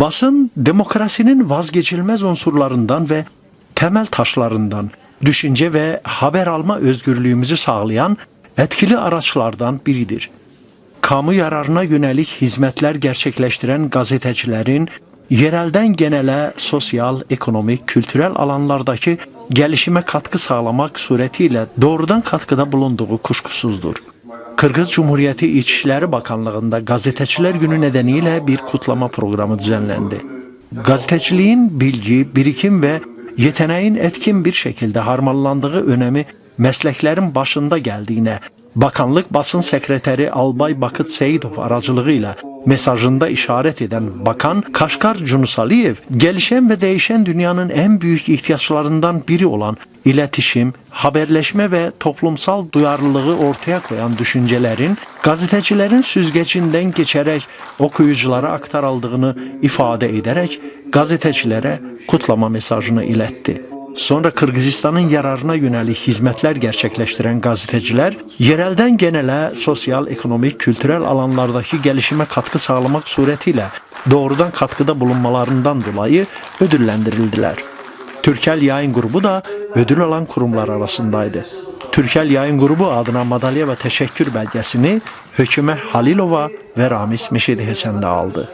Basın, demokrasinin vazgeçilmez unsurlarından ve temel taşlarından, düşünce ve haber alma özgürlüğümüzü sağlayan etkili araçlardan biridir. Kamu yararına yönelik hizmetler gerçekleştiren gazetecilerin, yerelden genele sosyal, ekonomik, kültürel alanlardaki gelişime katkı sağlamak suretiyle doğrudan katkıda bulunduğu kuşkusuzdur. Kırgız Cumhuriyeti İçişleri Bakanlığı'nda Gazeteciler Günü nedeniyle bir kutlama programı düzenlendi. Gazeteciliğin bilgi, birikim ve yeteneğin etkin bir şekilde harmanlandığı önemi mesleklerin başında geldiğine, Bakanlık Basın Sekreteri Albay Bakıt Seyidov aracılığıyla mesajında işaret eden Bakan Kaşkar Cunusaliyev, gelişen ve değişen dünyanın en büyük ihtiyaçlarından biri olan iletişim, haberleşme ve toplumsal duyarlılığı ortaya koyan düşüncelerin gazetecilerin süzgecinden geçerek okuyuculara aktarıldığını ifade ederek gazetecilere kutlama mesajını iletti. Sonra Kırgızistan'ın yararına yönelik hizmetler gerçekleştiren gazeteciler, yerelden genele sosyal, ekonomik, kültürel alanlardaki gelişime katkı sağlamak suretiyle doğrudan katkıda bulunmalarından dolayı ödüllendirildiler. Türkel Yayın Grubu da ödül alan kurumlar arasındaydı. Türkel Yayın Grubu adına madalya ve teşekkür belgesini Höküme Halilova ve Ramiz Meşedi Hesenli aldı.